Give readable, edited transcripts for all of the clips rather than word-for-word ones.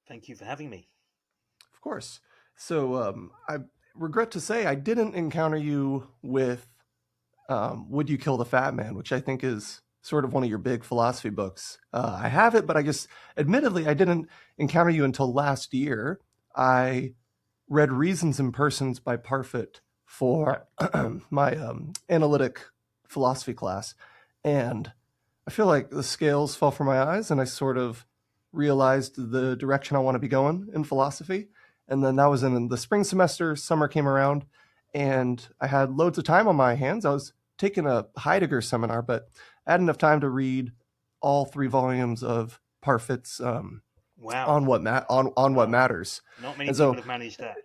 Thank you for having me. Of course. So I regret to say I didn't encounter you with Would You Kill the Fat Man, which I think is sort of one of your big philosophy books. I have it, but I guess admittedly I didn't encounter you until last year. I read Reasons and Persons by Parfit for my analytic philosophy class, and I feel like the scales fell from my eyes, and I sort of realized the direction I want to be going in philosophy. And then that was in the spring semester. Summer came around, and I had loads of time on my hands. I was taking a Heidegger seminar, but I had enough time to read all 3 volumes of Parfit's Wow. on on what Wow. matters. Not many And people so, have managed that.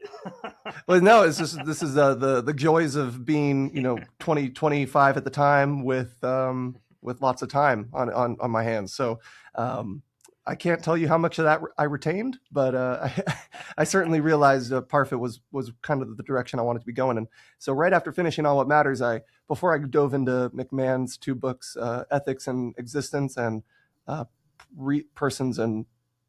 well, no, it's just this is the joys of being 20 25 at the time with lots of time on my hands. So um, I can't tell you how much of that I retained, but I certainly realized Parfit was kind of the direction I wanted to be going. And so right after finishing All What Matters, I before I dove into McMahon's 2 books, Ethics and Existence and uh, Persons and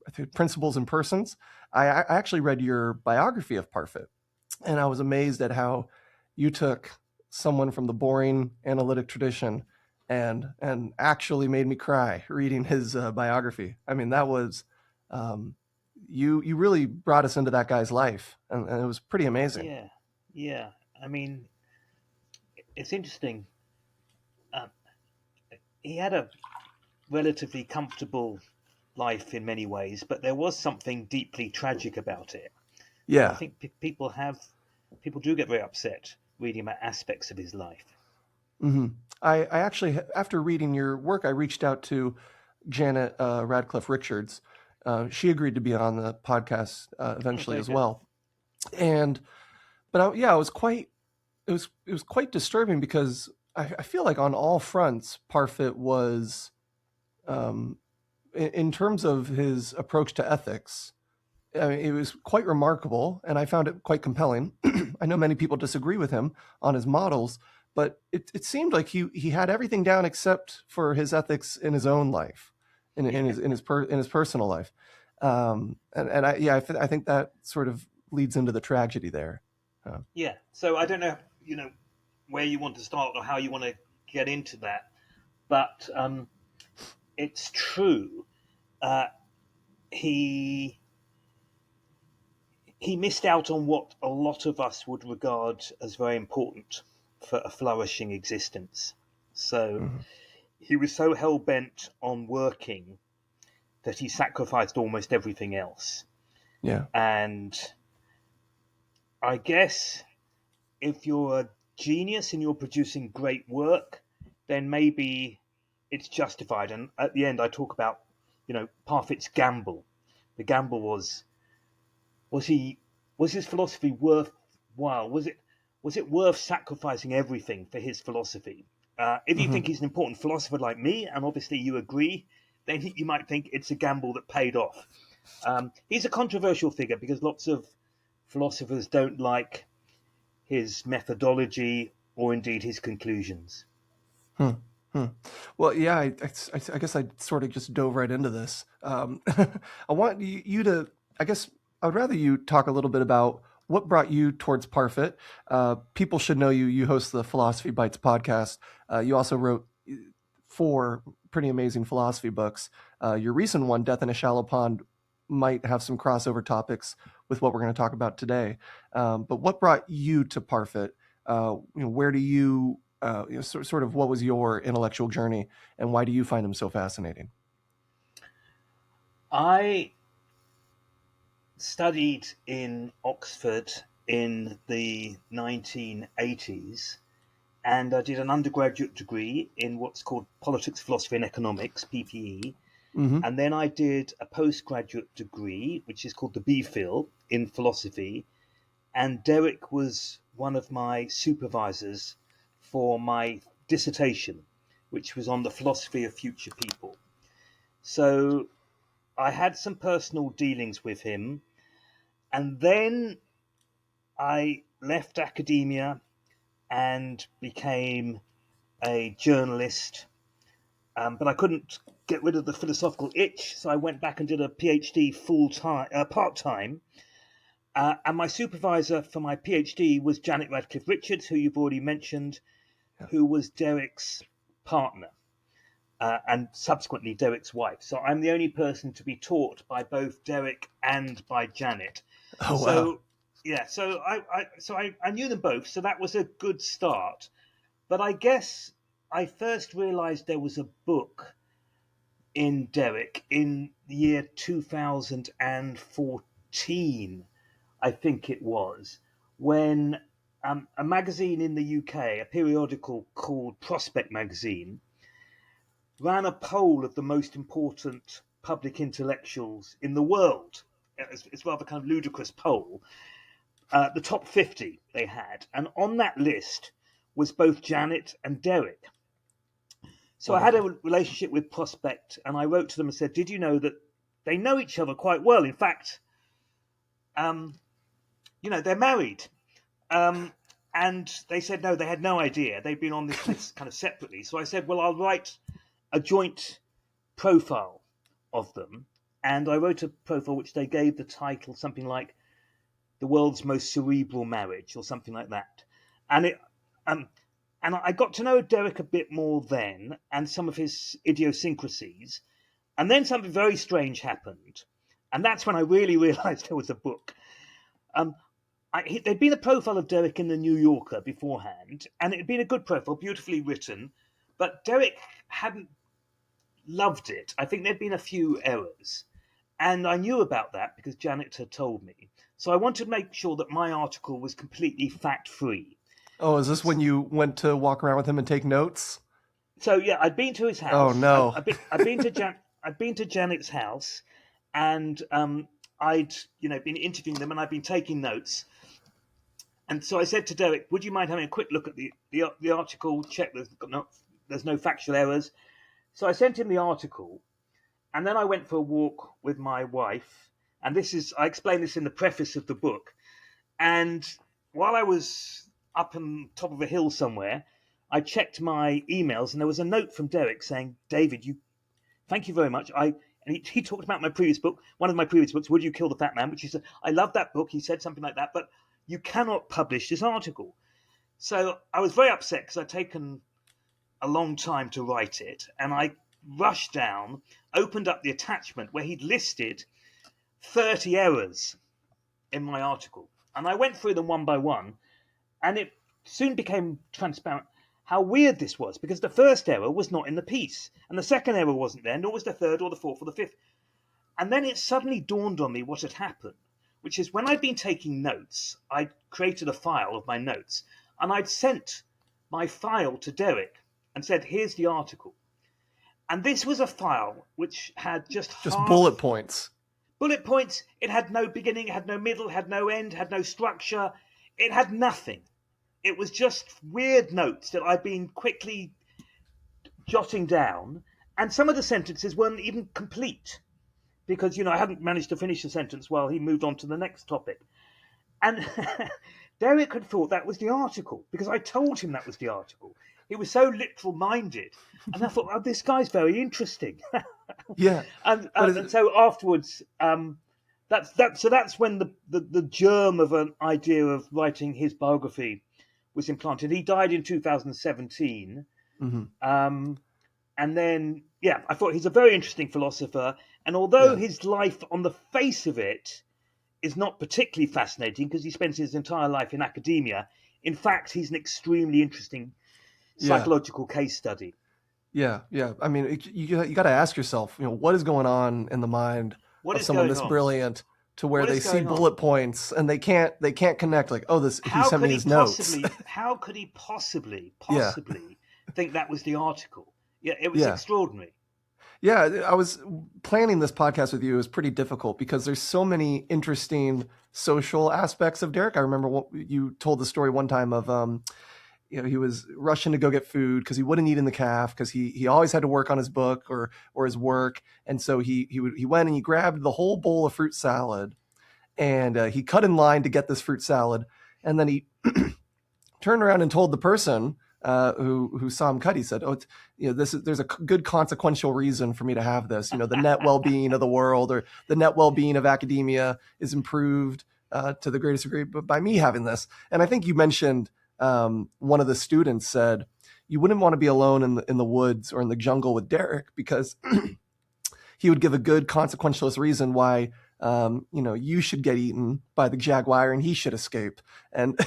I think Principles and Persons, I actually read your biography of Parfit, and I was amazed at how you took someone from the boring analytic tradition and actually made me cry reading his biography. I mean, that was um, you really brought us into that guy's life, and it was pretty amazing. Yeah. Yeah. I mean, it's interesting. Uh, he had a relatively comfortable life in many ways, but there was something deeply tragic about it. And I Yeah. think people do get very upset reading about aspects of his life. hmm I actually, after reading your work, I reached out to Janet Radcliffe Richards. She agreed to be on the podcast Oh, eventually very as good. well. And yeah, it was quite disturbing because I feel like on all fronts, Parfit was, um, in terms of his approach to ethics, I mean, it was quite remarkable, and I found it quite compelling. I know many people disagree with him on his models, but it seemed like he had everything down except for his ethics in his own life, Yeah. in his personal life. And I think that sort of leads into the tragedy there. Yeah. So I don't know, where you want to start or how you want to get into that, but it's true. Uh, he he missed out on what a lot of us would regard as very important for a flourishing existence. So Mhm. he was so hell bent on working that he sacrificed almost everything else. Yeah. And I guess if you're a genius and you're producing great work, then maybe it's justified. And at the end, I talk about, Parfit's gamble. The gamble was he was his philosophy worthwhile? Was it worth sacrificing everything for his philosophy? If you hmm think he's an important philosopher like me, and obviously you agree, then you might think it's a gamble that paid off. He's a controversial figure because lots of philosophers don't like his methodology or indeed his conclusions. Hmm. Hmm. Well, yeah, I guess I sort of just dove right into this. I want you to, I guess I would rather you talk a little bit about what brought you towards Parfit. People should know you. You host the Philosophy Bites podcast. You also wrote 4 pretty amazing philosophy books. Your recent one, Death in a Shallow Pond, might have some crossover topics with what we're going to talk about today. But what brought you to Parfit? Where do you sort of what was your intellectual journey, and why do you find them so fascinating? I studied in Oxford in the 1980s, and I did an undergraduate degree in what's called Politics, Philosophy, and Economics (PPE). hmm And then I did a postgraduate degree, which is called the BPhil in philosophy. And Derek was one of my supervisors for my dissertation, which was on the philosophy of future people. So I had some personal dealings with him. And then I left academia and became a journalist But I couldn't get rid of the philosophical itch, so I went back and did a PhD part time. And my supervisor for my PhD was Janet Radcliffe Richards, who you've already mentioned, Yeah. who was Derek's partner. And subsequently Derek's wife. So I'm the only person to be taught by both Derek and by Janet. Oh, wow. So yeah, so I knew them both, so that was a good start. But I guess I first realised there was a book in Derek in the year 2014, I think it was, when a magazine in the UK, a periodical called Prospect Magazine, ran a poll of the most important public intellectuals in the world. It's rather kind of ludicrous poll. The top 50 they had, and on that list was both Janet and Derek. So I had a relationship with Prospect, and I wrote to them and said, "Did you know that they know each other quite well? In fact, they're married." And they said no, they had no idea. They'd been on this list kind of separately. So I said, "Well, I'll write a joint profile of them," and I wrote a profile which they gave the title something like "The World's Most Cerebral Marriage" or something like that. And it and I got to know Derek a bit more then, and some of his idiosyncrasies. And then something very strange happened, and that's when I really realised there was a book. There'd been a profile of Derek in the New Yorker beforehand, and it had been a good profile, beautifully written, but Derek hadn't loved it. I think there'd been a few errors. And I knew about that because Janet had told me. So I wanted to make sure that my article was completely fact-free. Oh, is this when you went to walk around with him and take notes? So yeah, I'd been to his Oh, house. no. I'd been to Janet's house, and I'd been interviewing them, and I'd been taking notes. And so I said to Derek, "Would you mind having a quick look at the article? Check there's no factual errors." So I sent him the article, and then I went for a walk with my wife. And I explain this in the preface of the book. And while I was up on top of a hill somewhere, I checked my emails, and there was a note from Derek saying, "David, thank you very much. And he talked about my previous book, one of my previous books, Would You Kill the Fat Man?" which he said, "I love that book." He said something like that, but you cannot publish this article. So I was very upset because I'd taken a long time to write it, and I rushed down, opened up the attachment where he'd listed 30 errors in my article. And I went through them one by one, and it soon became transparent how weird this was, because the first error was not in the piece, and the second error wasn't there, nor was the third or the fourth or the fifth. And then it suddenly dawned on me what had happened, which is when I'd been taking notes, I'd created a file of my notes, and I'd sent my file to Derek and said, "Here's the article." And this was a file which had just bullet points. Bullet points. It had no beginning, it had no middle, it had no end, had no structure. It had nothing. It was just weird notes that I'd been quickly jotting down. And some of the sentences weren't even complete because, I hadn't managed to finish a sentence while he moved on to the next topic. And Derek had thought that was the article because I told him that was the article. He was so literal minded. And I thought, oh, this guy's very interesting. Yeah. And so afterwards, that's when the germ of an idea of writing his biography was implanted. He died in 2017. Mm-hmm. And then, I thought he's a very interesting philosopher. And although his life on the face of it is not particularly fascinating because he spends his entire life in academia, in fact, he's an extremely interesting psychological case study. Yeah. I mean, you got to ask yourself, what is going on in the mind of someone this brilliant to where they see bullet points and they can't connect like, oh, he sent me his notes. How could he possibly think that was the article? Yeah, it was extraordinary. Yeah, I was planning this podcast with you. It was pretty difficult because there's so many interesting social aspects of Derek. I remember you told the story one time of, he was rushing to go get food because he wouldn't eat in the calf because he always had to work on his book or his work. And so he went and he grabbed the whole bowl of fruit salad and he cut in line to get this fruit salad. And then he turned around and told the person who saw him cut. He said, "Oh, there's a good consequential reason for me to have this. The net well-being of the world, or the net well-being of academia, is improved to the greatest degree by me having this." And I think you mentioned one of the students said you wouldn't want to be alone in the woods or in the jungle with Derek, because he would give a good consequentialist reason why you should get eaten by the jaguar and he should escape. And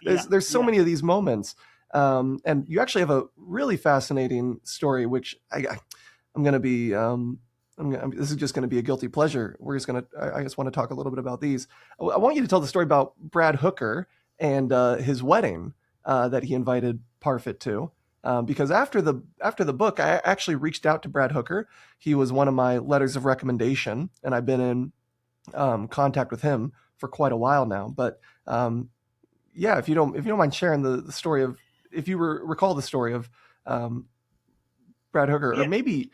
there's so many of these moments. And you actually have a really fascinating story, which I'm going to be. This is just going to be a guilty pleasure. I just want to talk a little bit about these. I want you to tell the story about Brad Hooker and his wedding that he invited Parfit to. Because after the book, I actually reached out to Brad Hooker. He was one of my letters of recommendation, and I've been in contact with him for quite a while now. But if you don't mind sharing the story of, if you recall the story of Brad Hooker, or maybe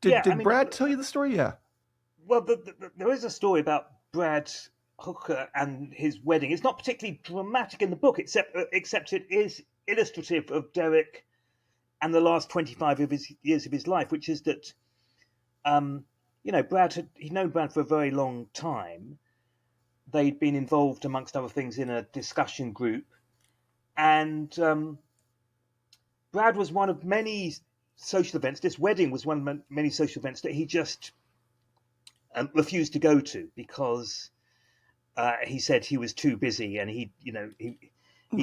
did Brad tell you the story? Yeah. Well, there is a story about Brad Hooker and his wedding. It's not particularly dramatic in the book, except it is illustrative of Derek and the last 25 years of his life, which is that, he'd known Brad for a very long time. They'd been involved, amongst other things, in a discussion group, and Brad was one of many social events. This wedding was one of many social events that he just refused to go to because he said he was too busy, and he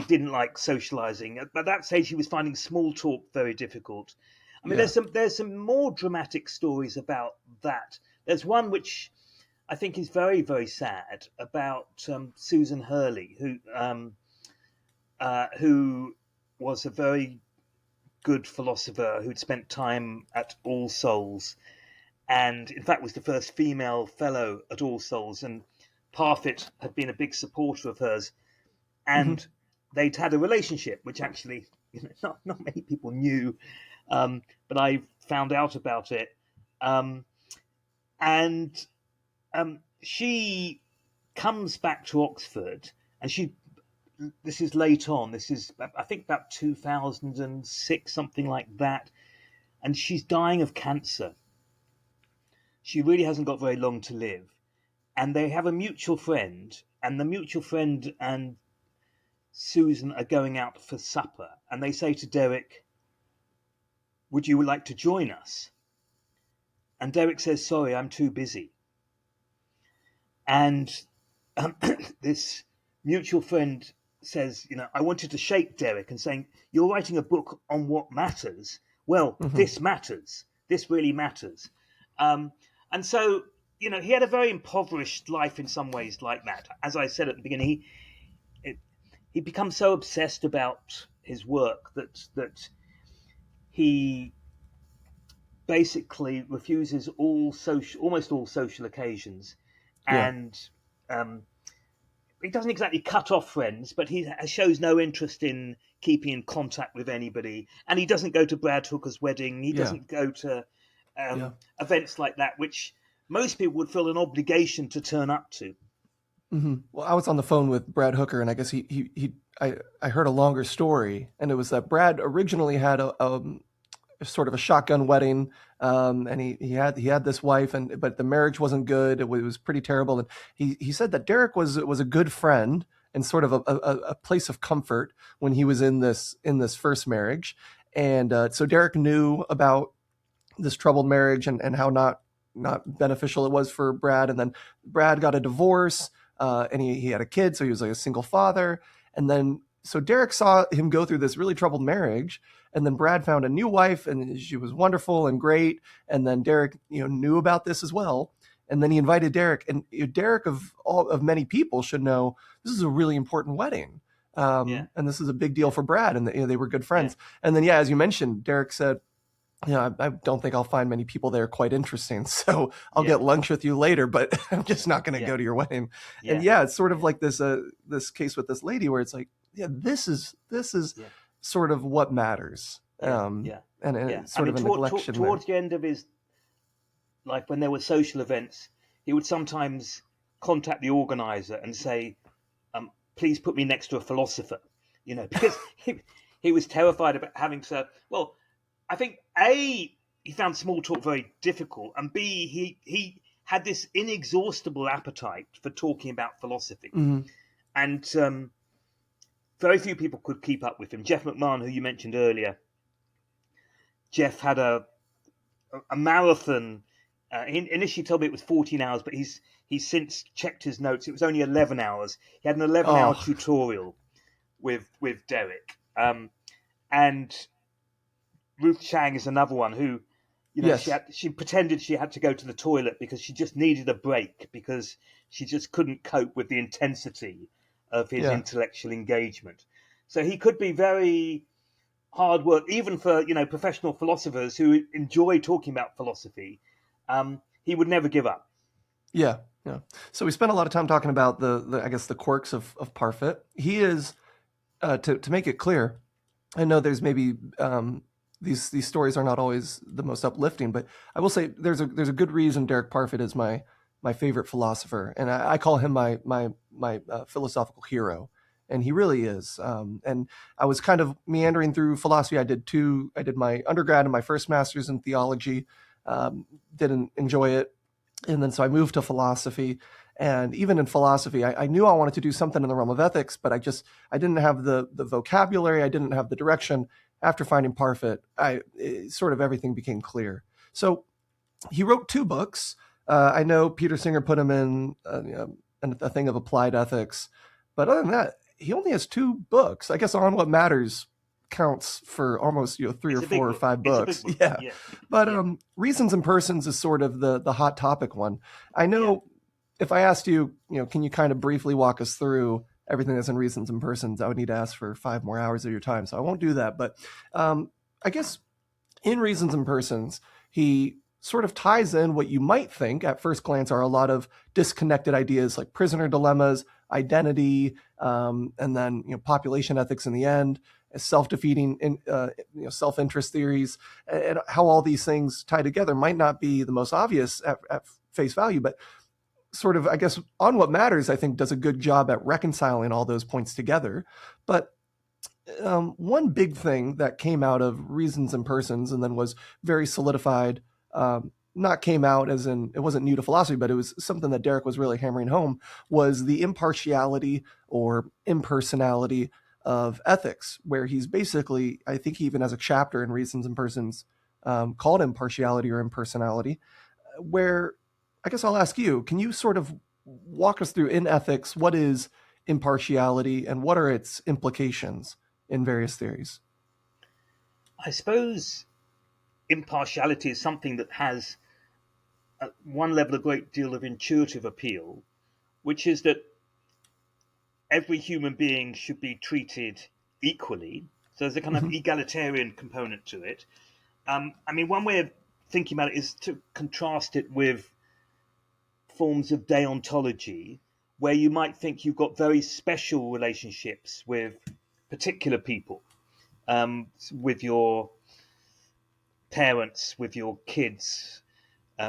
didn't like socializing. At that stage, he was finding small talk very difficult. I mean, there's some more dramatic stories about that. There's one which I think is very, very sad, about Susan Hurley, who was a very good philosopher who'd spent time at All Souls, and in fact was the first female fellow at All Souls. And Parfit had been a big supporter of hers, and they'd had a relationship, which actually not many people knew, but I found out about it. And she comes back to Oxford, and this is late on. This is, I think, about 2006, something like that. And she's dying of cancer. She really hasn't got very long to live. And they have a mutual friend, and the mutual friend and Susan are going out for supper. And they say to Derek, "Would you like to join us?" And Derek says, "Sorry, I'm too busy." And this mutual friend says, "I wanted to shake Derek and saying, you're writing a book on what matters. Well, this matters. This really matters." And so, he had a very impoverished life in some ways like that. As I said at the beginning, he becomes so obsessed about his work that he basically refuses almost all social occasions, and he doesn't exactly cut off friends, but he shows no interest in keeping in contact with anybody. And he doesn't go to Brad Hooker's wedding. He doesn't go to events like that, which most people would feel an obligation to turn up to. Well, I was on the phone with Brad Hooker, and I guess I heard a longer story, and it was that Brad originally had a sort of a shotgun wedding, and he had this wife, but the marriage wasn't good. It was pretty terrible, and he said that Derek was a good friend and sort of a place of comfort when he was in this first marriage, and so Derek knew about this troubled marriage and how not beneficial it was for Brad, and then Brad got a divorce, and he had a kid, so he was like a single father, and then so Derek saw him go through this really troubled marriage. And then Brad found a new wife, and she was wonderful and great. And then Derek, knew about this as well. And then he invited Derek. And Derek, of many people, should know this is a really important wedding, and this is a big deal for Brad. And they were good friends. Yeah. And then, as you mentioned, Derek said, I don't think I'll find many people there quite interesting. So I'll get lunch with you later, but I'm just not going to go to your wedding. Yeah. And it's sort of like this case with this lady where it's like, this is sort of what matters. And it's sort of a neglection. Towards the end of his life, when there were social events, he would sometimes contact the organizer and say, "Please put me next to a philosopher," because he was terrified about having to. Well, I think A, he found small talk very difficult, and B, he had this inexhaustible appetite for talking about philosophy, Mm-hmm. and very few people could keep up with him. Jeff McMahon, who you mentioned earlier, Jeff had a marathon. He initially told me it was 14 hours, but he's since checked his notes. It was only 11 hours. He had an 11-hour Oh, tutorial with Derek. And Ruth Chang is another one who, yes. she pretended she had to go to the toilet because she just needed a break because she just couldn't cope with the intensity of his Yeah. intellectual engagement. So he could be very hard work, even for professional philosophers who enjoy talking about philosophy. He would never give up. Yeah. Yeah. So we spent a lot of time talking about the I guess the quirks of Parfit. He is to make it clear. I know there's maybe these stories are not always the most uplifting, but I will say there's a good reason Derek Parfit is my favorite philosopher, and I call him my philosophical hero, and he really is. And I was kind of meandering through philosophy. I did my undergrad and my first master's in theology. Didn't enjoy it, and then so I moved to philosophy. And even in philosophy, I knew I wanted to do something in the realm of ethics, but I didn't have the vocabulary, I didn't have the direction. After finding Parfit, sort of everything became clear. So he wrote 2 books. I know Peter Singer put him in a thing of applied ethics, but other than that, he only has 2 books. I guess On What Matters counts for almost 3 or It's a big 4 or book. 5 It's a big books. book. Yeah, Yeah, but yeah, Reasons and Persons is sort of the hot topic one. I yeah. know if I asked you, can you kind of briefly walk us through everything that's in Reasons and Persons, I would need to ask for 5 more hours of your time, so I won't do that. But I guess in Reasons and Persons, he sort of ties in what you might think at first glance are a lot of disconnected ideas like prisoner dilemmas, identity, and then population ethics in the end, self-defeating, self-interest theories, and how all these things tie together might not be the most obvious at face value, but sort of, I guess, On What Matters, I think, does a good job at reconciling all those points together. But one big thing that came out of Reasons and Persons and then was very solidified, not came out as in, it wasn't new to philosophy, but it was something that Derek was really hammering home, was the impartiality or impersonality of ethics, where he's basically, I think he even has a chapter in Reasons and Persons called Impartiality or Impersonality, where I guess I'll ask you, can you sort of walk us through in ethics, what is impartiality and what are its implications in various theories? I suppose impartiality is something that has, at one level, a great deal of intuitive appeal, which is that every human being should be treated equally. So there's a kind of Mm-hmm. egalitarian component to it. I mean, one way of thinking about it is to contrast it with forms of deontology, where you might think you've got very special relationships with particular people, with your parents, with your kids,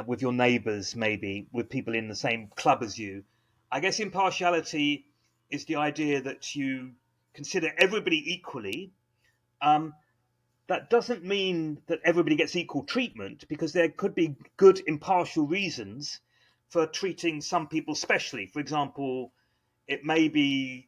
with your neighbors, maybe with people in the same club as you. I guess impartiality is the idea that you consider everybody equally. Um, that doesn't mean that everybody gets equal treatment, because there could be good impartial reasons for treating some people specially. For example, it may be,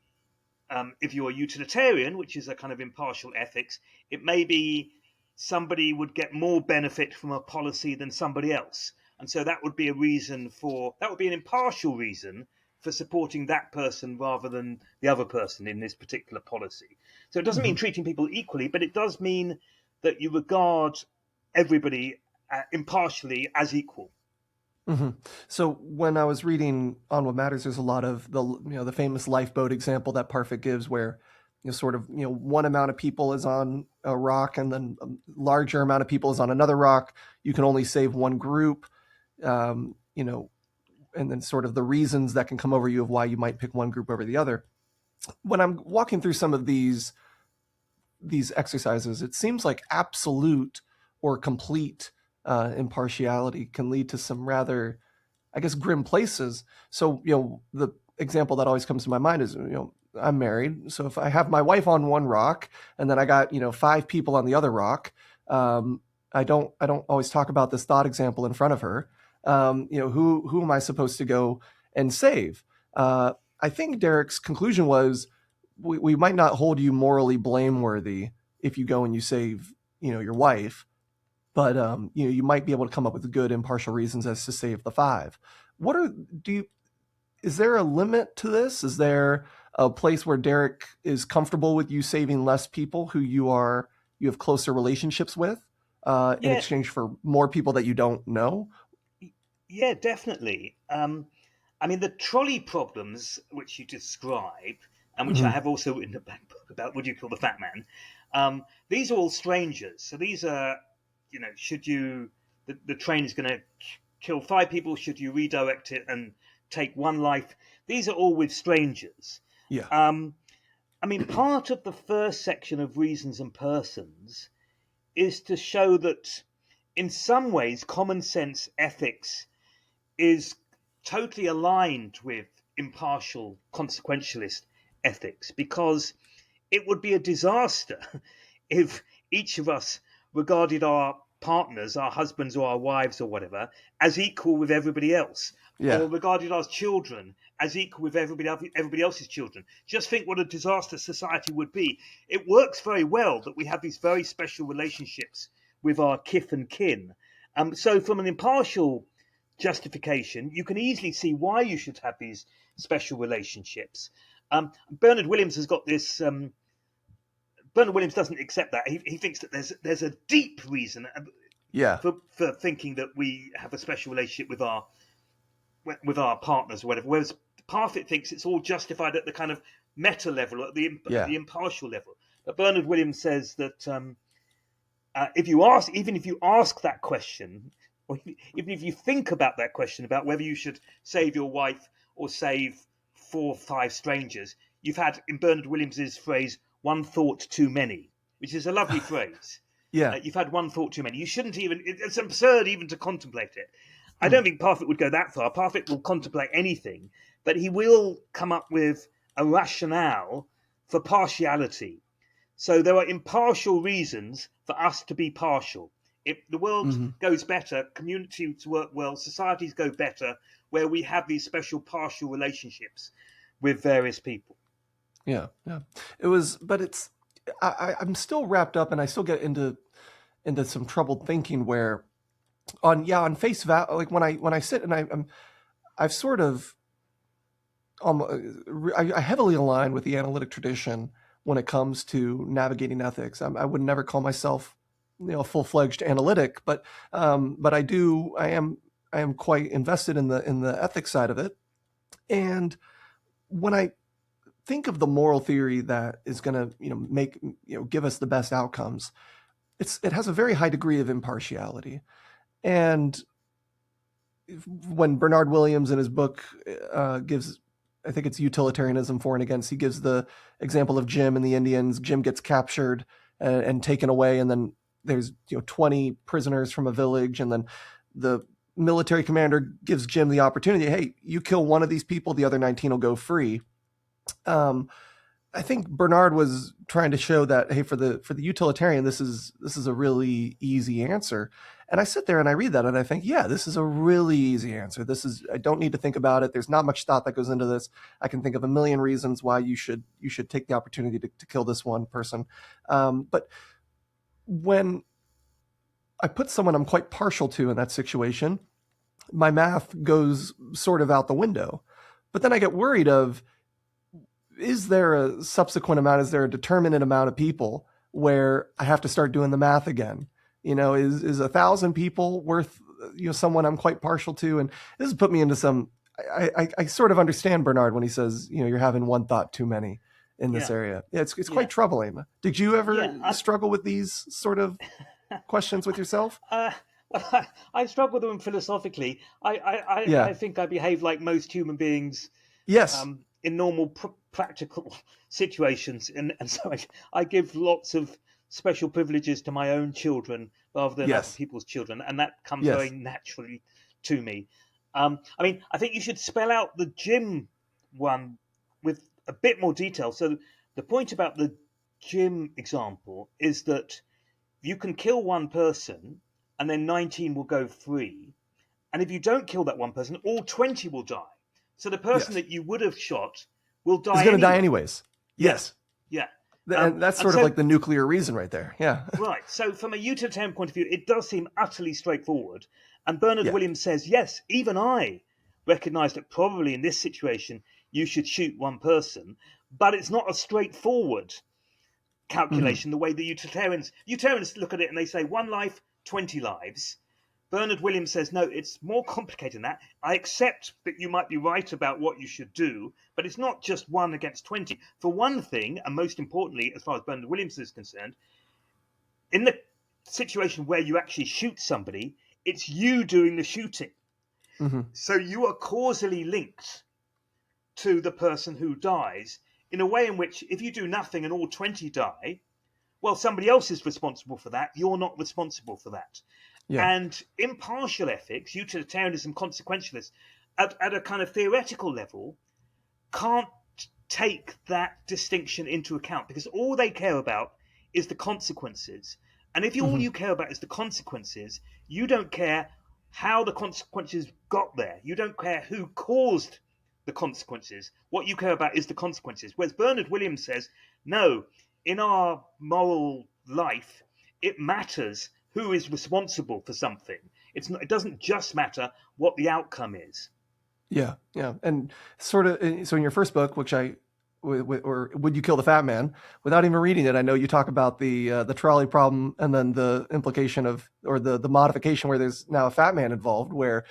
if you're a utilitarian, which is a kind of impartial ethics, it may be somebody would get more benefit from a policy than somebody else. And so that would be a reason that would be an impartial reason for supporting that person rather than the other person in this particular policy. So it doesn't Mm-hmm. mean treating people equally, but it does mean that you regard everybody impartially as equal. Mm-hmm. So when I was reading On What Matters, there's a lot of the famous lifeboat example that Parfit gives, where sort of one amount of people is on a rock, and then a larger amount of people is on another rock. You can only save one group, um, you know, and then sort of the reasons that can come over you of why you might pick one group over the other. When I'm walking through some of these exercises, it seems like absolute or complete impartiality can lead to some rather, I guess, grim places. So, the example that always comes to my mind is, I'm married. So if I have my wife on one rock and then I got, 5 people on the other rock, I don't always talk about this thought example in front of her. Who am I supposed to go and save? I think Derek's conclusion was we might not hold you morally blameworthy if you go and you save, your wife, but you might be able to come up with good impartial reasons as to save the 5. What are do you is there a limit to this? Is there a place where Derek is comfortable with you saving less people who you have closer relationships with, in Yeah, exchange for more people that you don't know? yeah, definitely. I mean, the trolley problems which you describe, and which I Hmm. have also in the back book about what you call the fat man, these are all strangers. So these are, should you, the train is going to kill 5 people, should you redirect it and take one life? These are all with strangers. Yeah. Um, I mean, part of the first section of Reasons and Persons is to show that in some ways, common sense ethics is totally aligned with impartial consequentialist ethics because it would be a disaster if each of us regarded our partners, our husbands or our wives or whatever, as equal with everybody else, Yeah. or regarded our children as equal with everybody else's children. Just think what a disaster society would be. It works very well that we have these very special relationships with our kith and kin. So, from an impartial justification, you can easily see why you should have these special relationships. Bernard Williams has got this. Bernard Williams doesn't accept that. He thinks that there's a deep reason Yeah. for thinking that we have a special relationship with our partners or whatever. Whereas Parfit thinks it's all justified at the kind of meta level, at Yeah. the impartial level. But Bernard Williams says that if you ask, even if you ask that question, or even if you think about that question about whether you should save your wife or save 4 or 5 strangers, you've had, in Bernard Williams's phrase, one thought too many, which is a lovely phrase. Yeah. You've had one thought too many. You shouldn't even. It's absurd even to contemplate it. I Hmm. don't think Parfit would go that far. Parfit will contemplate anything, but he will come up with a rationale for partiality. So there are impartial reasons for us to be partial. If the world Hmm. goes better, communities work well, societies go better, where we have these special partial relationships with various people. Yeah. Yeah. It was, but I'm still wrapped up, and I still get into some troubled thinking where on face value, like when I sit and I've sort of I heavily align with the analytic tradition when it comes to navigating ethics. I would never call myself, a full-fledged analytic, but I am quite invested in the ethics side of it. And when I think of the moral theory that is going to, make, give us the best outcomes, it has a very high degree of impartiality. And when Bernard Williams in his book gives, I think it's Utilitarianism for and Against, he gives the example of Jim and the Indians. Jim gets captured and taken away, and then there's 20 prisoners from a village, and then the military commander gives Jim the opportunity, hey, you kill one of these people, the other 19 will go free. I think Bernard was trying to show that, hey, for the utilitarian, this is a really easy answer. And I sit there and I read that and I think, yeah, this is a really easy answer. I don't need to think about it. There's not much thought that goes into this. I can think of a million reasons why you should take the opportunity to kill this one person. But when I put someone I'm quite partial to in that situation, my math goes sort of out the window. But then I get worried of, is there a subsequent amount? Is there a determinate amount of people where I have to start doing the math again? Is 1,000 people worth, someone I'm quite partial to? And this has put me into some, I sort of understand Bernard when he says, you're having one thought too many in this Yeah, area. Yeah, it's yeah, quite troubling. Did you ever yeah. struggle with these sort of questions with yourself? Uh, well, I struggle with them philosophically. I Yeah. think I behave like most human beings Yes. in normal practical situations, and so I give lots of special privileges to my own children rather than other Yes. people's children, and that comes very Yes. naturally to me. I mean, I think you should spell out the Jim one with a bit more detail. So the point about the gym example is that you can kill one person and then 19 will go free. And if you don't kill that one person, all 20 will die. So the person Yes. that you would have shot will Is die going to die anyway. anyways. Yeah. Yes. Yeah. And that's And sort of so, like the nuclear reason right there. Yeah. right. So from a utilitarian point of view, it does seem utterly straightforward. And Bernard Yeah. Williams says, yes, even I recognize that probably in this situation, you should shoot one person, but it's not a straightforward Hmm. calculation the way the utilitarians look at it and they say 1 life, 20 lives. Bernard Williams says, no, it's more complicated than that. I accept that you might be right about what you should do, but it's not just 1 against 20. For one thing, and most importantly, as far as Bernard Williams is concerned, in the situation where you actually shoot somebody, it's you doing the shooting. Hmm. So you are causally linked to the person who dies in a way in which if you do nothing and all 20 die, well, somebody else is responsible for that. You're not responsible for that. Yeah. And impartial ethics, utilitarianism, consequentialists, at a kind of theoretical level, can't take that distinction into account because all they care about is the consequences. And if all Hmm. you care about is the consequences, you don't care how the consequences got there. You don't care who caused the consequences. What you care about is the consequences. Whereas Bernard Williams says, no, in our moral life, it matters who is responsible for something. It doesn't just matter what the outcome is. Yeah. Yeah. And sort of, so in your first book, which or Would You Kill the Fat Man? Without even reading it, I know you talk about the trolley problem and then the implication of, or the modification where there's now a fat man involved, where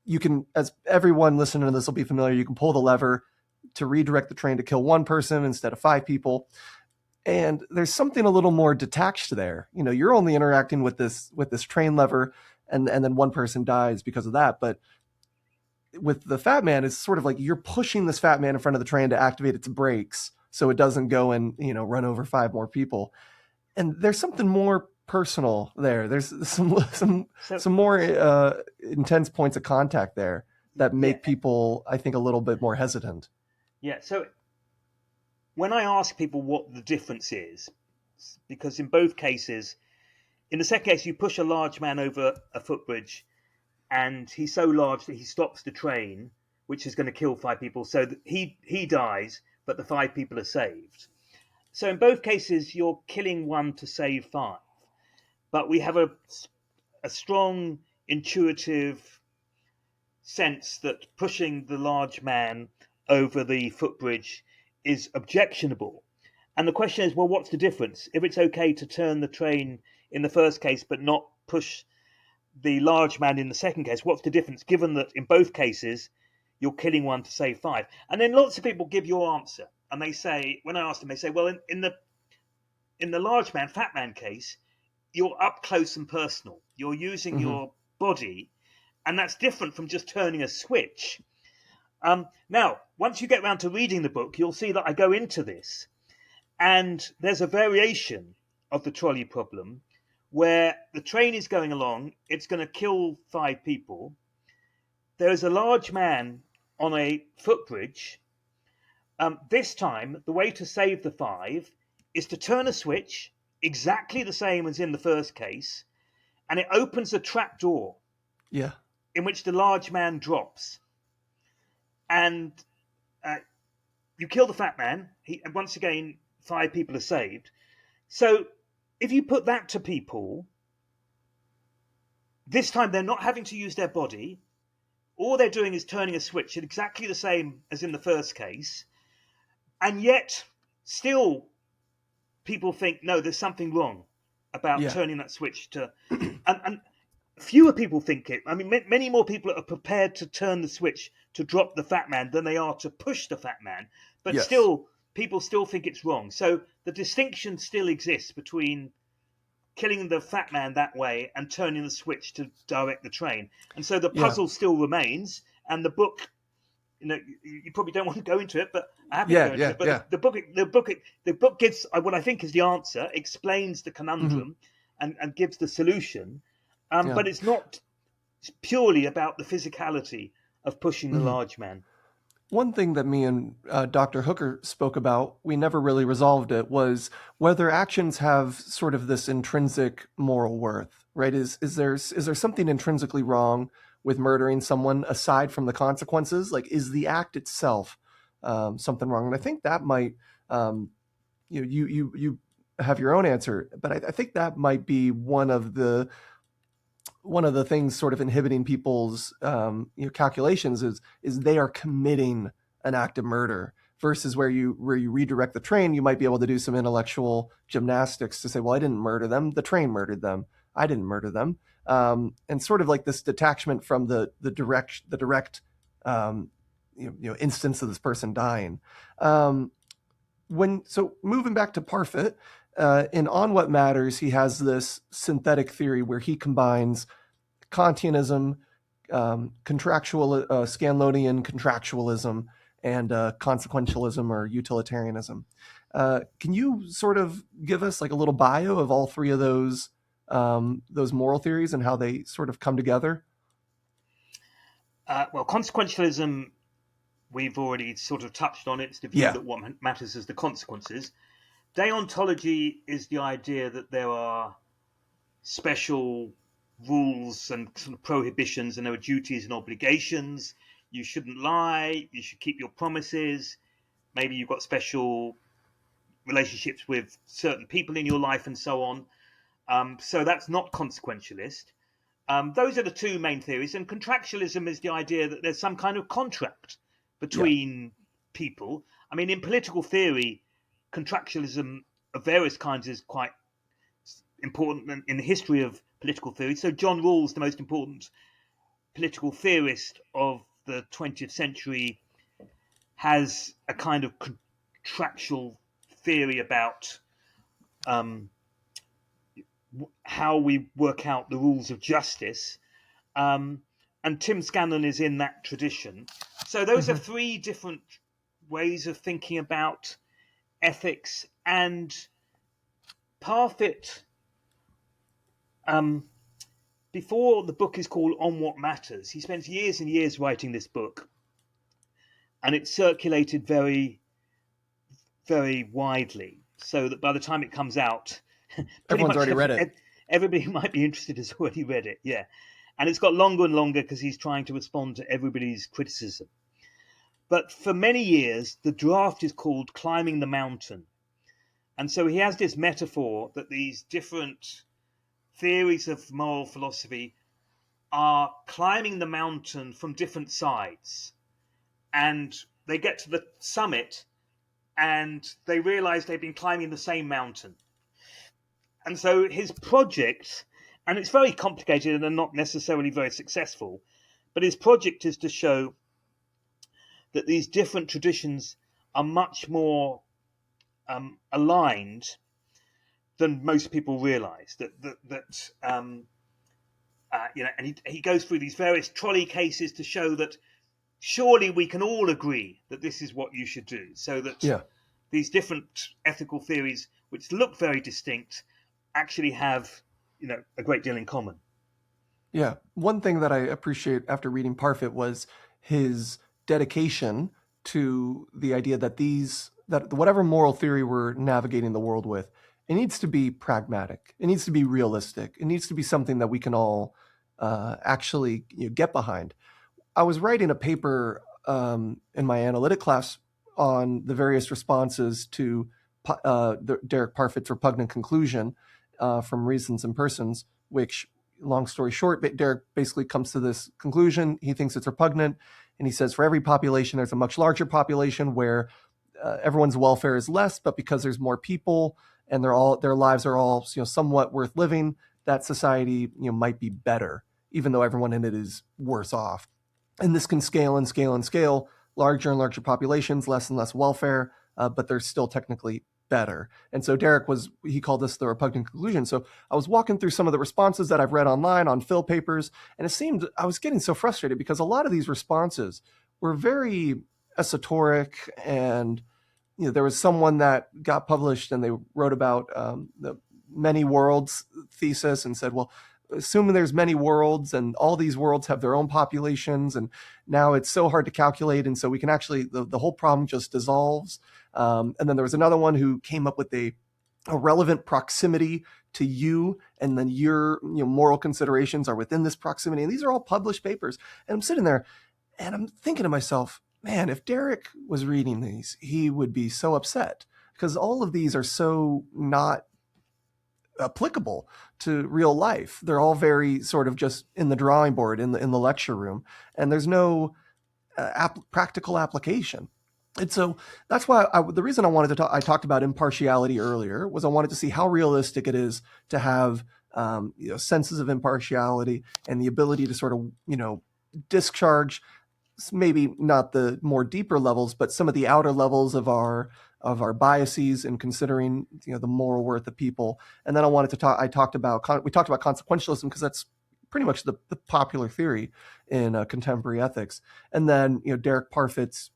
you can, as everyone listening to this will be familiar, you can pull the lever to redirect the train to kill one person instead of 5 people. And there's something a little more detached there. You know, you're only interacting with this train lever, and then one person dies because of that. But with the fat man, it's sort of like you're pushing this fat man in front of the train to activate its brakes so it doesn't go and, run over 5 more people. And there's something more personal there. There's So, some more intense points of contact there that yeah, make people, I think, a little bit more hesitant. yeah. So when I ask people what the difference is, because in both cases, in the second case, you push a large man over a footbridge and he's so large that he stops the train, which is going to kill 5 people. So that he dies, but the 5 people are saved. So in both cases, you're killing one to save 5. But we have a strong intuitive sense that pushing the large man over the footbridge is objectionable. And the question is, well, what's the difference? If it's okay to turn the train in the first case but not push the large man in the second case, what's the difference given that in both cases you're killing one to save 5? And then lots of people give your answer. And they say, when I ask them, they say, well, in the large man, fat man case, you're up close and personal. You're using Mm-hmm. your body, and that's different from just turning a switch. Now, once you get round to reading the book, you'll see that I go into this, and there's a variation of the trolley problem where the train is going along, it's going to kill 5 people. There is a large man on a footbridge. This time, the way to save the 5 is to turn a switch exactly the same as in the first case, and it opens a trap door Yeah. in which the large man drops. And uh, you kill the fat man. And once again, 5 people are saved. So if you put that to people, this time they're not having to use their body. All they're doing is turning a switch at exactly the same as in the first case. And yet, still, people think, no, there's something wrong about Yeah. turning that switch to. And fewer people think it. I mean, many more people are prepared to turn the switch to drop the fat man than they are to push the fat man. But Yes. still, people still think it's wrong. So the distinction still exists between killing the fat man that way and turning the switch to direct the train. And so the Yeah. puzzle still remains. And the book, you probably don't want to go into it, but I'm happy to Yeah. go into Yeah. it. But Yeah. the book gives what I think is the answer, explains the Mm-hmm. conundrum, and gives the solution. Yeah. But it's not purely about the physicality of pushing the Mm-hmm. large man. One thing that me and Dr. Hooker spoke about, we never really resolved it, was whether actions have sort of this intrinsic moral worth, right? Is there something intrinsically wrong with murdering someone aside from the consequences? Like, is the act itself something wrong? And I think that might, you have your own answer, but I think that might be one of the things sort of inhibiting people's calculations is they are committing an act of murder versus where you redirect the train. You might be able to do some intellectual gymnastics to say, well, I didn't murder them, the train murdered them, I didn't murder them. And sort of like this detachment from the direct instance of this person dying. So moving back to Parfit, in On What Matters, he has this synthetic theory where he combines Kantianism, Scanlonian contractualism, and consequentialism or utilitarianism. Can you sort of give us like a little bio of all three of those moral theories and how they sort of come together? Well, consequentialism, we've already sort of touched on it. It's the view Yeah. that what matters is the consequences. Deontology is the idea that there are special rules and sort of prohibitions, and there are duties and obligations. You shouldn't lie. You should keep your promises. Maybe you've got special relationships with certain people in your life and so on. So that's not consequentialist. Those are the two main theories. And contractualism is the idea that there's some kind of contract between people. I mean, in political theory, contractualism of various kinds is quite important in the history of political theory. So John Rawls, the most important political theorist of the 20th century, has a kind of contractual theory about how we work out the rules of justice. And Tim Scanlon is in that tradition. So those are three different ways of thinking about ethics. And Parfit, before the book is called On What Matters, he spends years and years writing this book. And it's circulated very, very widely, so that by the time it comes out, Everyone's already read it. Everybody who might be interested has already read it. Yeah. And it's got longer and longer because he's trying to respond to everybody's criticism. But for many years, the draft is called Climbing the Mountain. And so he has this metaphor that these different theories of moral philosophy are climbing the mountain from different sides. And they get to the summit and they realize they've been climbing the same mountain. And so his project, and it's very complicated and not necessarily very successful, but his project is to show that these different traditions are much more aligned than most people realize. And he goes through these various trolley cases to show that surely we can all agree that this is what you should do, so that these different ethical theories, which look very distinct, actually have a great deal in common. Yeah. One thing that I appreciate after reading Parfit was his dedication to the idea that whatever moral theory we're navigating the world with, it needs to be pragmatic. It needs to be realistic. It needs to be something that we can all actually get behind. I was writing a paper in my analytic class on the various responses to Derek Parfit's repugnant conclusion from Reasons and Persons, which, long story short, Derek basically comes to this conclusion. He thinks it's repugnant, and he says for every population, there's a much larger population where everyone's welfare is less, but because there's more people and their lives are all somewhat worth living, that society might be better, even though everyone in it is worse off. And this can scale and scale and scale, larger and larger populations, less and less welfare, but they're still technically better. And so Derek he called this the repugnant conclusion. So I was walking through some of the responses that I've read online on Phil papers, and it seemed I was getting so frustrated because a lot of these responses were very esoteric, and there was someone that got published and they wrote about the many worlds thesis and said, well, assuming there's many worlds, and all these worlds have their own populations, and now it's so hard to calculate, and so we can actually the whole problem just dissolves. And then there was another one who came up with a relevant proximity to you, and then your moral considerations are within this proximity, and these are all published papers. And I'm sitting there and I'm thinking to myself, man, if Derek was reading these, he would be so upset, because all of these are so not applicable to real life. They're all very sort of just in the drawing board, in the lecture room, and there's no practical application. And so that's why the reason I wanted to talk, I talked about impartiality earlier, was I wanted to see how realistic it is to have senses of impartiality and the ability to sort of discharge maybe not the more deeper levels, but some of the outer levels of our biases in considering the moral worth of people. And then we talked about consequentialism, because that's pretty much the popular theory in contemporary ethics. And then Derek Parfit's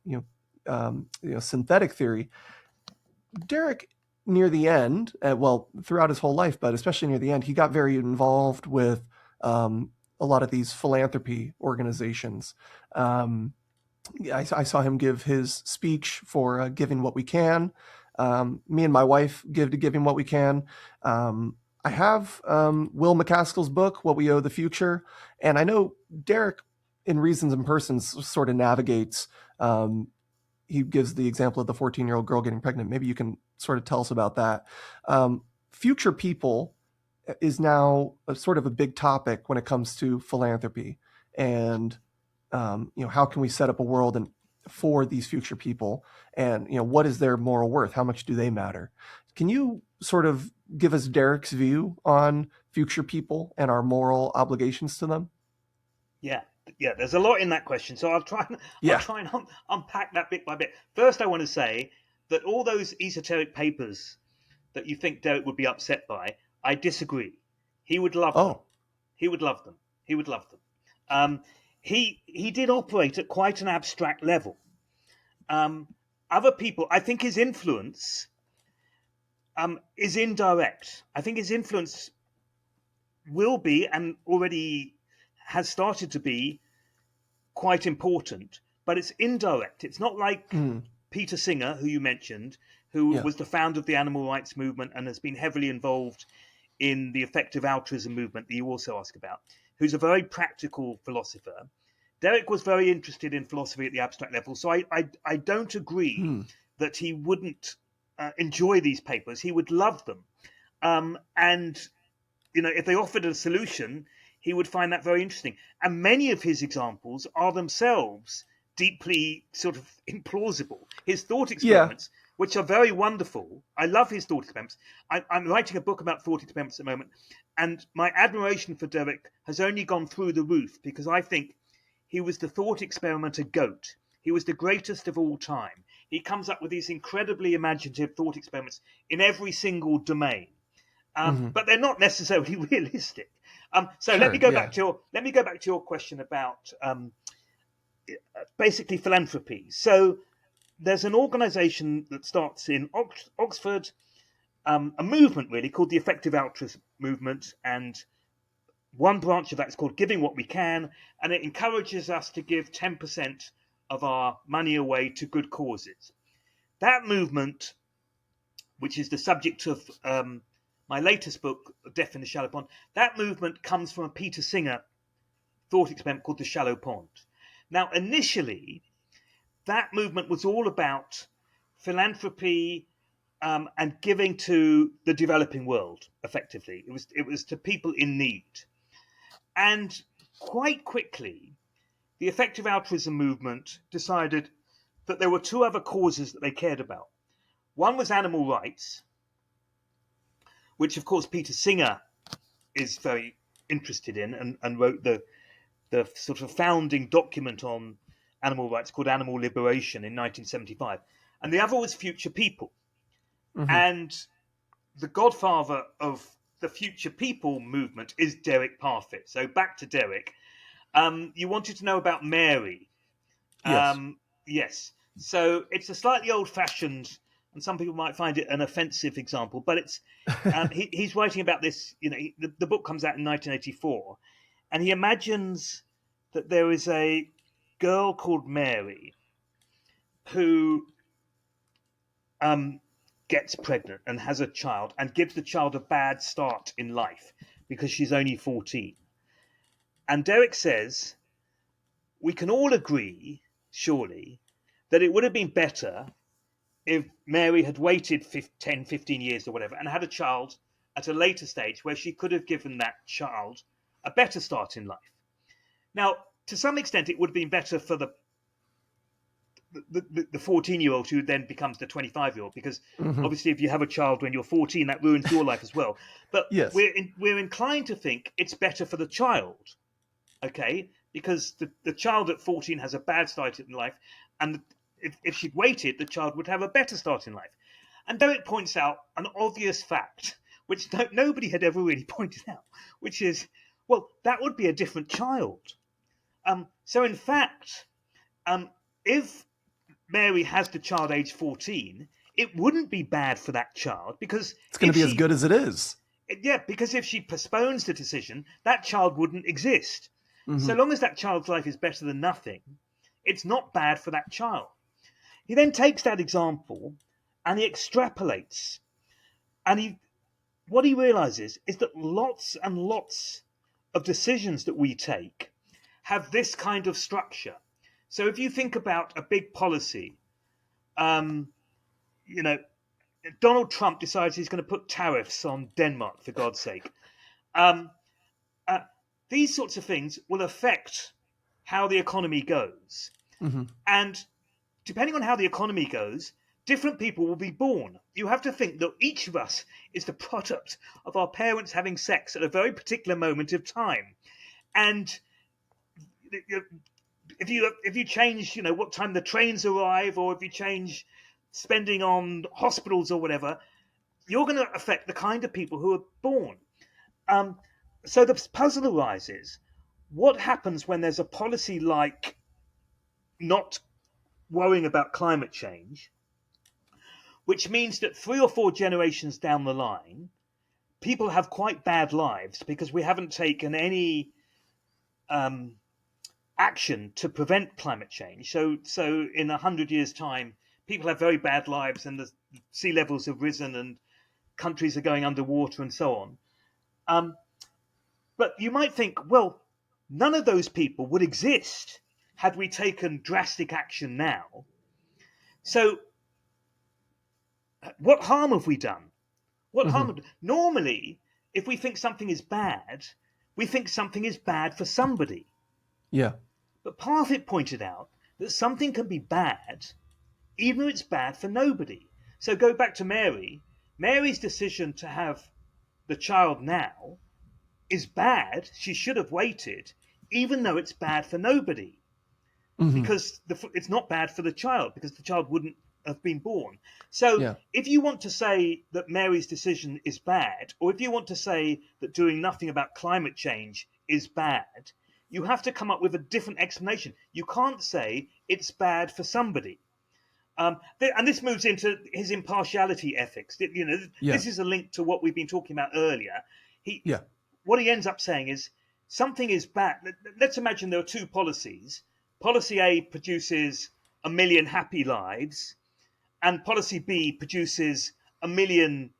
synthetic theory. Derek, near the end, throughout his whole life, but especially near the end, he got very involved with a lot of these philanthropy organizations. I saw him give his speech for Giving What We Can. Me and my wife give to Giving What We Can. I have Will McCaskill's book, What We Owe the Future. And I know Derek, in Reasons and Persons, sort of navigates. He gives the example of the 14-year-old girl getting pregnant. Maybe you can sort of tell us about that. Future people is now a sort of a big topic when it comes to philanthropy, and how can we set up a world for these future people, and what is their moral worth? How much do they matter? Can you sort of give us Derek's view on future people and our moral obligations to them? Yeah. There's a lot in that question, so I'll try and unpack that bit by bit. First, I want to say that all those esoteric papers that you think Derek would be upset by, I disagree. He would love them. He would love them. He would love them. He did operate at quite an abstract level. Other people, I think his influence is indirect. I think his influence will be, and already has started to be, quite important, but it's indirect. It's not like Peter Singer, who you mentioned, who was the founder of the animal rights movement and has been heavily involved in the effective altruism movement that you also ask about, who's a very practical philosopher. Derek was very interested in philosophy at the abstract level, so I don't agree that he wouldn't enjoy these papers. He would love them. And, if they offered a solution, he would find that very interesting. And many of his examples are themselves deeply sort of implausible. His thought experiments, which are very wonderful. I love his thought experiments. I'm writing a book about thought experiments at the moment, and my admiration for Derek has only gone through the roof, because I think he was the thought experimenter goat. He was the greatest of all time. He comes up with these incredibly imaginative thought experiments in every single domain, but they're not necessarily realistic. So let me go back to your question about basically philanthropy. So there's an organisation that starts in Oxford, a movement really called the Effective Altruism movement, and one branch of that is called Giving What We Can, and it encourages us to give 10% of our money away to good causes. That movement, which is the subject of my latest book, Death in the Shallow Pond, that movement comes from a Peter Singer thought experiment called The Shallow Pond. Now, initially, that movement was all about philanthropy and giving to the developing world, effectively. It was to people in need. And quite quickly, the Effective Altruism movement decided that there were two other causes that they cared about. One was animal rights, which, of course, Peter Singer is very interested in and wrote the sort of founding document on animal rights called Animal Liberation in 1975. And the other was future people. And the godfather of the future people movement is Derek Parfit. So back to Derek. You wanted to know about Mary. Yes. Yes. So it's a slightly old-fashioned and some people might find it an offensive example, but it's he's writing about this. The book comes out in 1984, and he imagines that there is a girl called Mary who um, gets pregnant and has a child and gives the child a bad start in life because she's only 14. And Derek says we can all agree, surely, that it would have been better if Mary had waited 10, 15 years or whatever and had a child at a later stage where she could have given that child a better start in life. Now, to some extent, it would have been better for the 14-year-old who then becomes the 25-year-old, because Mm-hmm. obviously if you have a child when you're 14, that ruins your life as well. But Yes. we're inclined to think it's better for the child, okay? Because the child at 14 has a bad start in life, and if she'd waited, the child would have a better start in life. And Derek points out an obvious fact, which nobody had ever really pointed out, which is, well, that would be a different child. So in fact, if Mary has the child age 14, it wouldn't be bad for that child, because It's going to be as good as it is. because if she postpones the decision, that child wouldn't exist. Mm-hmm. So long as that child's life is better than nothing, it's not bad for that child. He then takes that example and he extrapolates. And what he realizes is that lots and lots of decisions that we take have this kind of structure. So if you think about a big policy, you know, Donald Trump decides he's going to put tariffs on Denmark, for God's sake. These sorts of things will affect how the economy goes. Mm-hmm. And depending on how the economy goes, different people will be born. You have to think that each of us is the product of our parents having sex at a very particular moment of time. And if you change, what time the trains arrive, or if you change spending on hospitals or whatever, you're going to affect the kind of people who are born. So the puzzle arises: what happens when there's a policy like not worrying about climate change, which means that 3 or 4 generations down the line, people have quite bad lives because we haven't taken any action to prevent climate change. So in 100 years' time, people have very bad lives, and the sea levels have risen, and countries are going underwater, and so on. But you might think, well, none of those people would exist had we taken drastic action now. So what harm have we done? What Mm-hmm. harm? Normally, if we think something is bad, we think something is bad for somebody. Yeah. But Parfit pointed out that something can be bad even if it's bad for nobody. So go back to Mary. Mary's decision to have the child now is bad. She should have waited, even though it's bad for nobody. Mm-hmm. Because it's not bad for the child, because the child wouldn't have been born. So Yeah. if you want to say that Mary's decision is bad, or if you want to say that doing nothing about climate change is bad, you have to come up with a different explanation. You can't say it's bad for somebody. And this moves into his impartiality ethics. Yeah. This is a link to what we've been talking about earlier. Yeah. What he ends up saying is something is bad. Let's imagine there are two policies. Policy A produces 1 million happy lives, and policy B produces 1 million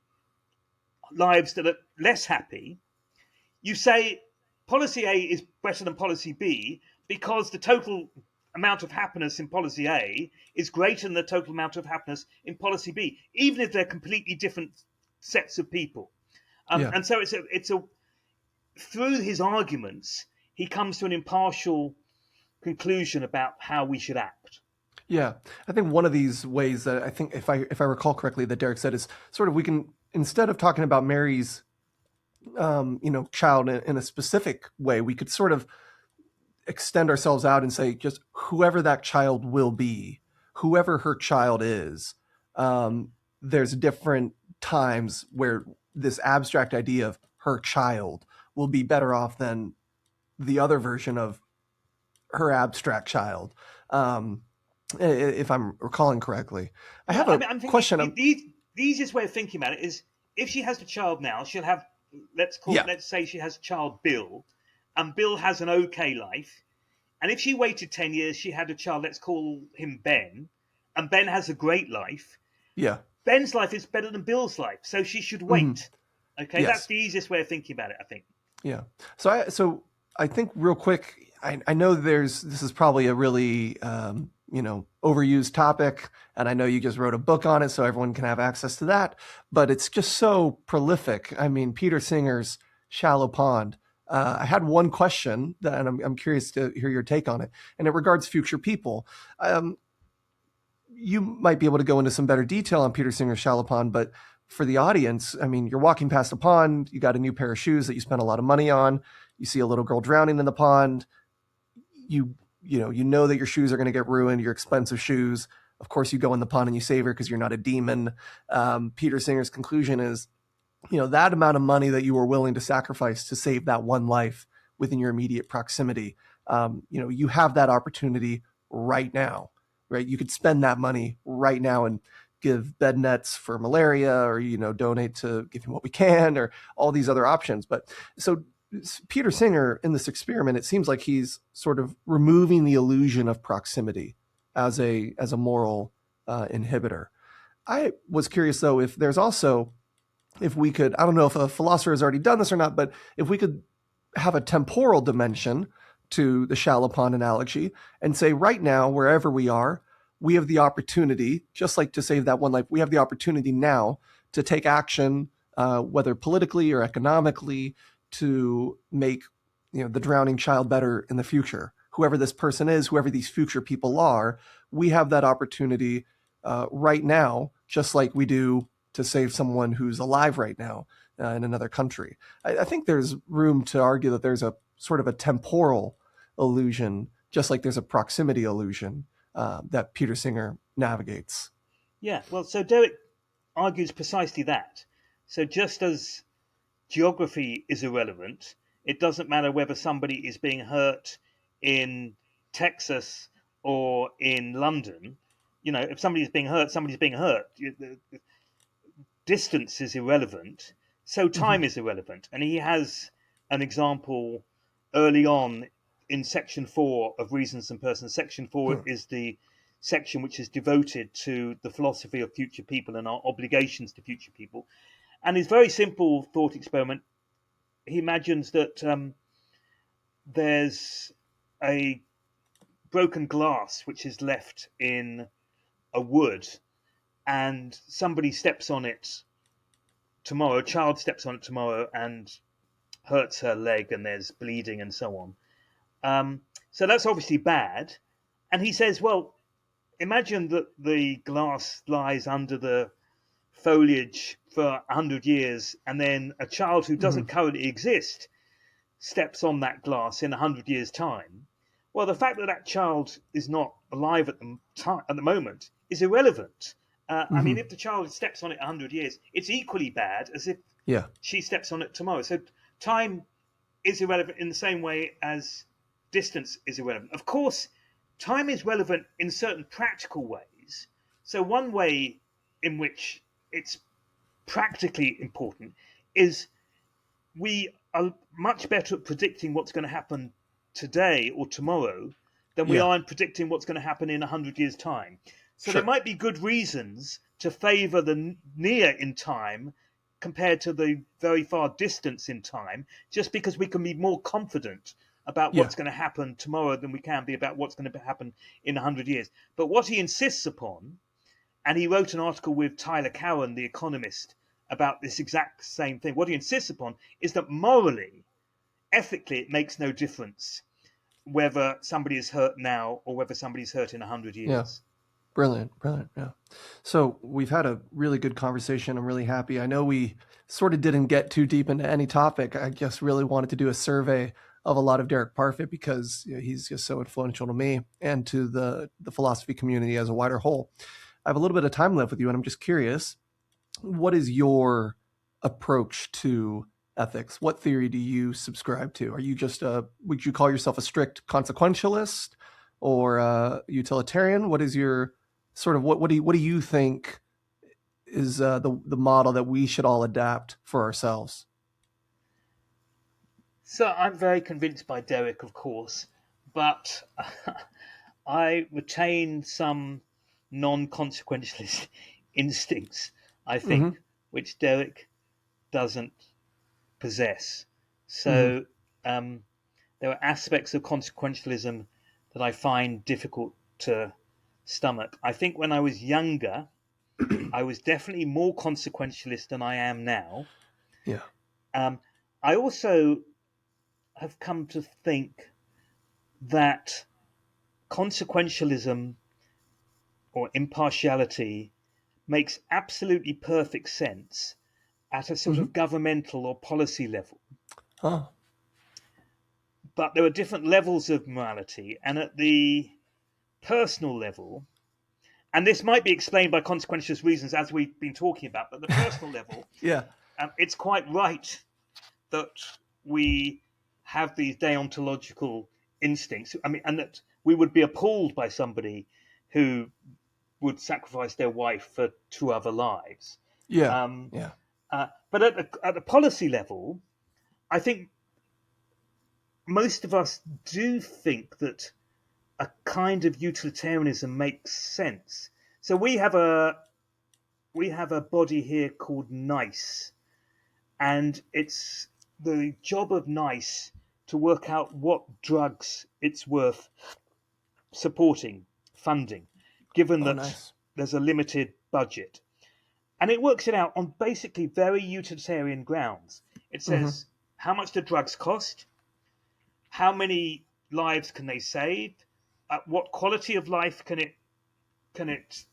lives that are less happy. You say policy A is better than policy B because the total amount of happiness in policy A is greater than the total amount of happiness in policy B, even if they're completely different sets of people. Yeah. And so it's a through his arguments, he comes to an impartial conclusion about how we should act. Yeah, I think one of these ways that I think, if I recall correctly, that Derek said is sort of, we can, instead of talking about Mary's, child in a specific way, we could sort of extend ourselves out and say just whoever that child will be, whoever her child is. There's different times where this abstract idea of her child will be better off than the other version of her abstract child. if I'm recalling correctly. I Yeah, have a I'm thinking question. the easiest way of thinking about it is if she has a child now, she'll have Yeah, let's say she has a child Bill, and Bill has an okay life, and if she waited 10 years, she had a child. Let's call him Ben, and Ben has a great life. yeah, Ben's life is better than Bill's life, so she should hmm wait. Okay, that's yes, the easiest way of thinking about it, I think. yeah. So I think real quick, I know this is probably a really overused topic, and I know you just wrote a book on it, so everyone can have access to that. But it's just so prolific. I mean, Peter Singer's Shallow Pond. I had one question, and I'm curious to hear your take on it, and it regards future people. Um, you might be able to go into some better detail on Peter Singer's Shallow Pond, but for the audience, I mean, you're walking past a pond, you got a new pair of shoes that you spent a lot of money on, you see a little girl drowning in the pond, you know that your shoes are going to get ruined, your expensive shoes. Of course, you go in the pond and you save her because you're not a demon. Peter Singer's conclusion is, that amount of money that you were willing to sacrifice to save that one life within your immediate proximity, you have that opportunity right now, right? You could spend that money right now and give bed nets for malaria, or donate to Giving What We Can, or all these other options. But so Peter Singer, in this experiment, it seems like he's sort of removing the illusion of proximity as a moral inhibitor. I was curious though if we could, I don't know if a philosopher has already done this or not, but if we could have a temporal dimension to the shallow pond analogy and say right now, wherever we are, we have the opportunity, just like to save that one life, we have the opportunity now to take action, whether politically or economically, to make the drowning child better in the future. Whoever this person is, whoever these future people are, we have that opportunity right now, just like we do to save someone who's alive right now in another country. I think there's room to argue that there's a sort of a temporal illusion, just like there's a proximity illusion that Peter Singer navigates. Yeah, well, so Derek argues precisely that. So just as geography is irrelevant, it doesn't matter whether somebody is being hurt in Texas or in London. If somebody's being hurt, somebody's being hurt. The distance is irrelevant, so Mm-hmm. time is irrelevant. And he has an example early on in section 4 of Reasons and Persons. Section 4 Hmm. is the section which is devoted to the philosophy of future people and our obligations to future people. And his very simple thought experiment, he imagines that there's a broken glass which is left in a wood, and somebody steps on it tomorrow, a child steps on it tomorrow and hurts her leg, and there's bleeding and so on. So that's obviously bad. And he says, well, imagine that the glass lies under the foliage for 100 years, and then a child who Mm-hmm. doesn't currently exist steps on that glass in 100 years' time. Well, the fact that that child is not alive at the moment is irrelevant. I Mm-hmm. mean, if the child steps on it 100 years, it's equally bad as if Yeah. she steps on it tomorrow. So time is irrelevant in the same way as distance is irrelevant. Of course, time is relevant in certain practical ways. So, one way in which it's practically important is we are much better at predicting what's going to happen today or tomorrow than we Yeah. are in predicting what's going to happen in 100 years' time. So there Sure. might be good reasons to favor the near in time compared to the very far distance in time, just because we can be more confident about Yeah. what's going to happen tomorrow than we can be about what's going to happen in 100 years. But what he insists upon, and he wrote an article with Tyler Cowen, the economist, about this exact same thing. What he insists upon is that morally, ethically, it makes no difference whether somebody is hurt now or whether somebody's hurt in 100 Yeah. years. Brilliant. Brilliant. Yeah. So we've had a really good conversation. I'm really happy. I know we sort of didn't get too deep into any topic. I just really wanted to do a survey of a lot of Derek Parfit because he's just so influential to me and to the philosophy community as a wider whole. I have a little bit of time left with you, and I'm just curious, what is your approach to ethics? What theory do you subscribe to? Are you just would you call yourself a strict consequentialist, or utilitarian? What is your sort of what do you think is the model that we should all adapt for ourselves? So I'm very convinced by Derek, of course, but I retain some non-consequentialist instincts, I Mm-hmm. think, which Derek doesn't possess. Mm-hmm. So um, there are aspects of consequentialism that I find difficult to stomach. I think when I was younger, I was definitely more consequentialist than I am now. Yeah. Um, I also have come to think that consequentialism or impartiality makes absolutely perfect sense at a sort Mm-hmm. of governmental or policy level. Oh. But there are different levels of morality, and at the personal level, and this might be explained by consequentialist reasons as we've been talking about, but the personal level, Yeah. it's quite right that we have these deontological instincts. I mean, and that we would be appalled by somebody who would sacrifice their wife for two other lives. Yeah. Um, Yeah. but at the policy level, I think most of us do think that a kind of utilitarianism makes sense. So we have a body here called NICE, and it's the job of NICE to work out what drugs it's worth supporting, funding, given Oh, that nice. there's a limited budget. And it works it out on basically very utilitarian grounds. It Mm-hmm. says how much do drugs cost, how many lives can they save, what quality of life can it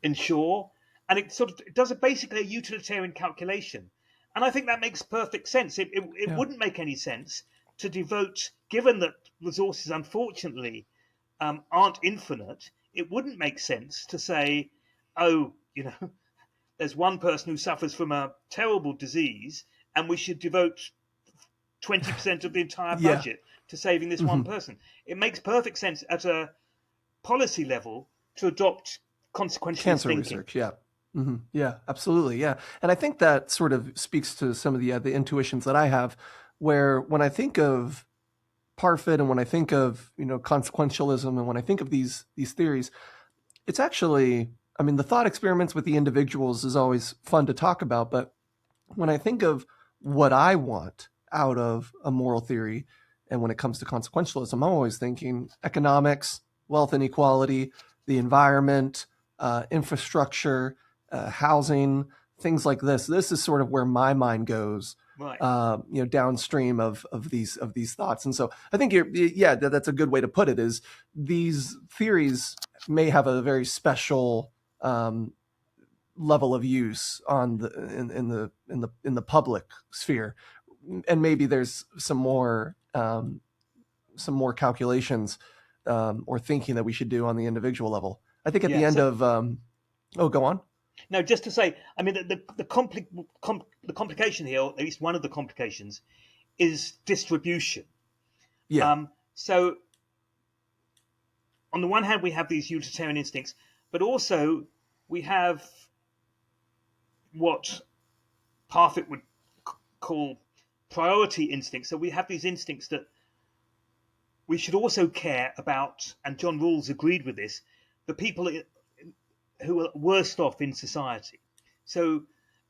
ensure, and it does basically a utilitarian calculation, and I think that makes perfect sense. It Yeah. wouldn't make any sense to devote, given that resources unfortunately aren't infinite. It wouldn't make sense to say, oh, there's one person who suffers from a terrible disease, and we should devote 20% of the entire Yeah. budget to saving this one Mm-hmm. person. It makes perfect sense at a policy level to adopt consequentialist Cancer thinking. research. Yeah. Mm-hmm. Yeah. Absolutely. Yeah. And I think that sort of speaks to some of the intuitions that I have, where when I think of Parfit and when I think of consequentialism and when I think of these theories, it's actually, I mean, the thought experiments with the individuals is always fun to talk about, but when I think of what I want out of a moral theory, and when it comes to consequentialism, I'm always thinking economics, wealth inequality, the environment, infrastructure, housing, things like this. This is sort of where my mind goes, Right. downstream of these thoughts. And so I think that's a good way to put it. Is these theories may have a very special level of use on in the public sphere, and maybe there's some more calculations or thinking that we should do on the individual level. I think at the Yeah. end So of oh, go on. no, just to say, I mean, the complication here, or at least one of the complications, is distribution. Yeah. So on the one hand, we have these utilitarian instincts, but also we have what Parfit would call priority instincts. So we have these instincts that we should also care about, and John Rawls agreed with this, the people who are worst off in society. So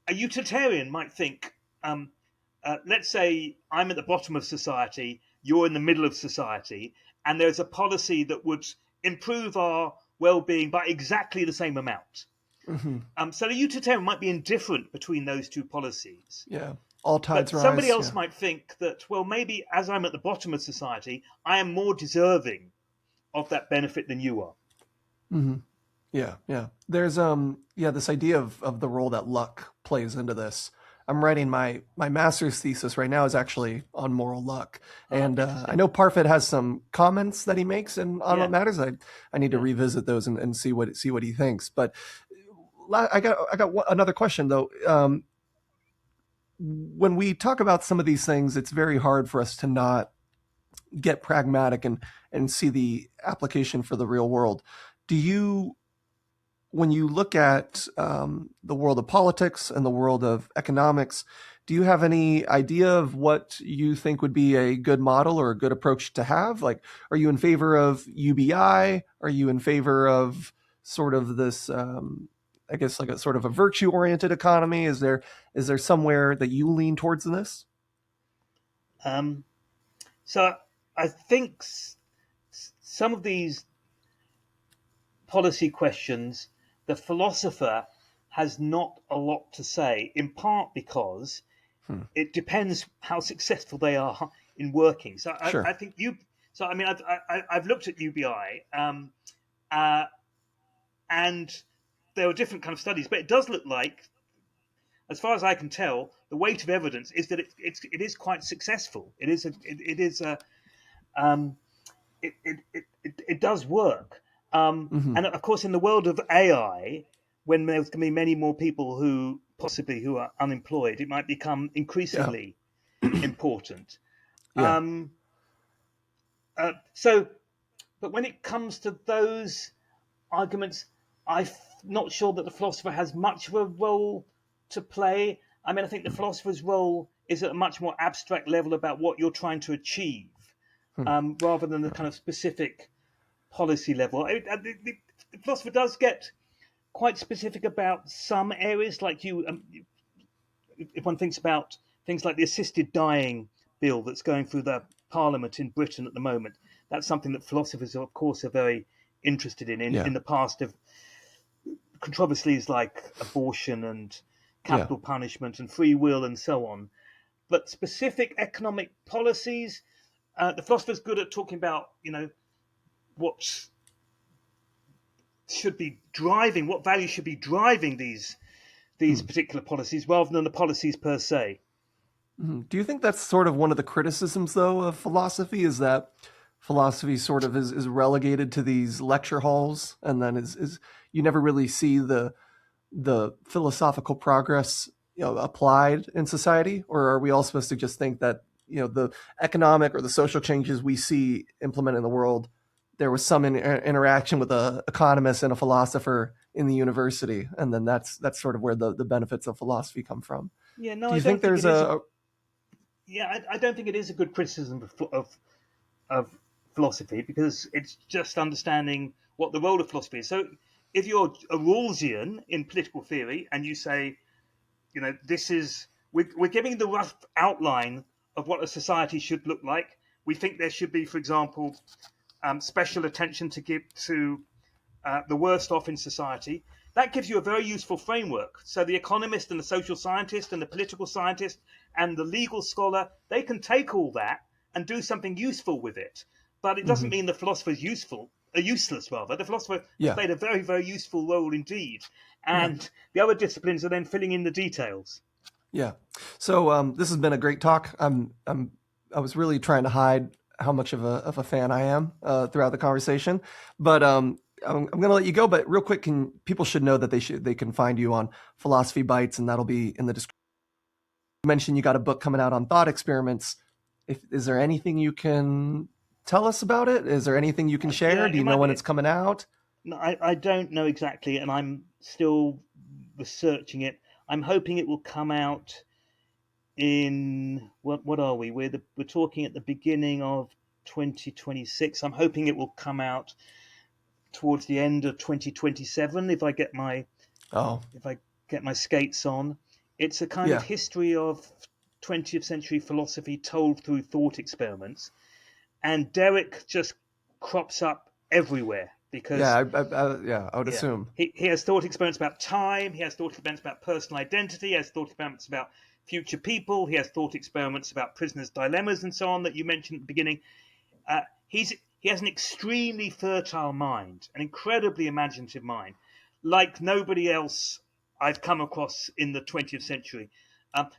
a utilitarian might think, let's say I'm at the bottom of society, you're in the middle of society, and there's a policy that would improve our well-being by exactly the same amount. Hmm. So the utilitarian might be indifferent between those two policies. Yeah. All But tides somebody rise. else Yeah. might think that, well, maybe as I'm at the bottom of society, I am more deserving of that benefit than you are. Hmm. Yeah, yeah. There's this idea of the role that luck plays into this. I'm writing my master's thesis right now is actually on moral luck, and I Interesting. know Parfit has some comments that he makes and on what Yeah, matters. I need to yeah. revisit those and see what he thinks. But I got another question though. When we talk about some of these things, it's very hard for us to not get pragmatic and see the application for the real world. Do you, when you look at the world of politics and the world of economics, do you have any idea of what you think would be a good model or a good approach to have? Like, are you in favor of UBI? Are you in favor of sort of this, I guess, like a sort of a virtue-oriented economy? Is there somewhere that you lean towards this? Um, so I think some of these policy questions, the philosopher has not a lot to say, in part because it depends how successful they are in working. So Sure. I think So I mean, I've looked at UBI, uh, and there are different kind of studies, but it does look like, as far as I can tell, the weight of evidence is that it is quite successful. Um, it does work. Mm-hmm. And of course, in the world of AI, when there's going to be many more people who are unemployed, it might become Yeah. increasingly important. Yeah. Um, so, but when it comes to those arguments, I'm not sure that the philosopher has much of a role to play. I mean, I think the philosopher's role is at a much more abstract level about what you're trying to achieve, Hmm. rather than the kind of specific policy level. The philosopher does get quite specific about some areas, like if one thinks about things like the assisted dying bill that's going through the Parliament in Britain at the moment. That's something that philosophers, of course, are very interested in. Yeah. In the past, of controversies like abortion and Yeah. capital punishment and free will and so on. But specific economic policies, the philosopher's good at talking about, what what value should be driving these Hmm. particular policies rather than the policies per se. Mhm. Do you think that's sort of one of the criticisms, though, of philosophy, is that philosophy sort of is relegated to these lecture halls, and then is you never really see the philosophical progress, applied in society? Or are we all supposed to just think that, the economic or the social changes we see implemented in the world, there was some interaction with a economist and a philosopher in the university, and then that's sort of where the benefits of philosophy come from? Yeah, no, Do I you don't think think there's it is. a I don't think it is a good criticism of philosophy, because it's just understanding what the role of philosophy is. So, if you're a Rawlsian in political theory and you say, this is we're giving the rough outline of what a society should look like. We think there should be, for example, special attention to give to the worst off in society. That gives you a very useful framework. So the economist and the social scientist and the political scientist and the legal scholar, they can take all that and do something useful with it. But it doesn't Mhm. mean the philosopher is useless rather. The philosopher has Yeah, played a very, very useful role indeed. yeah, And the other disciplines are then filling in the details. yeah. So this has been a great talk. I was really trying to hide how much of a fan I am throughout the conversation, but I'm going to let you go. But real quick, can people should know that they can find you on Philosophy Bites, and that'll be in the description. You mentioned you got a book coming out on thought experiments. Is there anything you can tell us about it? Is there anything you can Yeah, share? Do it you know might when be. it's coming out? No, I don't know exactly, and I'm still researching it. I'm hoping it will come out in what are we? We're talking at the beginning of 2026. I'm hoping it will come out towards the end of 2027 Oh, if I get my skates on. It's a kind of yeah, history of 20th century philosophy told through thought experiments, and Derek just crops up everywhere yeah, because yeah. I would yeah, assume. he has thought experiments about time. He has thought experiments about personal identity. He has thought experiments about future people. He has thought experiments about prisoners' dilemmas and so on that you mentioned at the beginning. Uh, he has an extremely fertile mind, an incredibly imaginative mind, like nobody else I've come across in the 20th century.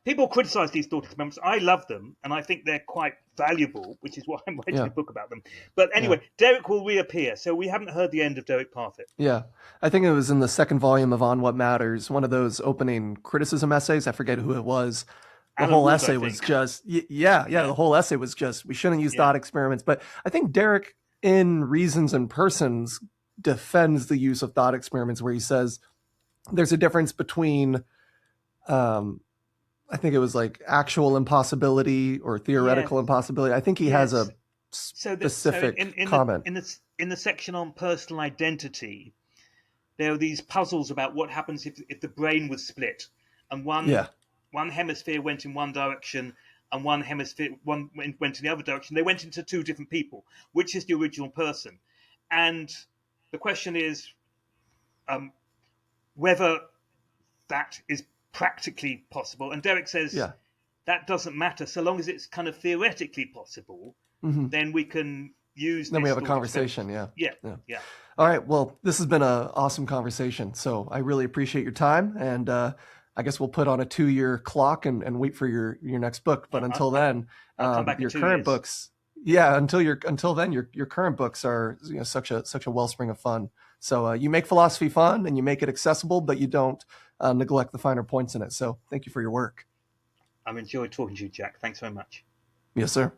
People criticize these thought experiments. I love them, and I think they're quite valuable, which is why I'm writing Yeah, a book about them. But yeah. anyway, Derek will reappear, so we haven't heard the end of Derek Parfit. Yeah, I think it was in the second volume of On What Matters, one of those opening criticism essays. I forget who it was, the Alan whole Wood, I essay was think. just Yeah, the whole essay was just we shouldn't use yeah, thought experiments. But I think Derek in Reasons and Persons defends the use of thought experiments, where he says there's a difference between um, I think it was like actual impossibility or yeah, theoretical impossibility. I think he has yes. a So specific comment. in the section on personal identity, there are these puzzles about what happens if the brain was split and Yeah, one hemisphere went in one direction and one hemisphere went in the other direction. They went into two different people. Which is the original person? And the question is um, whether that is practically possible. And Derek says yeah. that doesn't matter so long as it's kind of theoretically possible. Hmm. Then we can use Then we this have a thought experiment. conversation. Yeah, Yeah, yeah. yeah. All right. Well, this has been an awesome conversation. So I really appreciate your time. And I guess we'll put on a 2-year clock and wait for your next book. But until then, I'll come back in your two current years. books, until then, your current books are such a wellspring of fun. So you make philosophy fun and you make it accessible, but you don't neglect the finer points in it. So thank you for your work. I've enjoyed talking to you, Jack. Thanks very much. Yes, sir.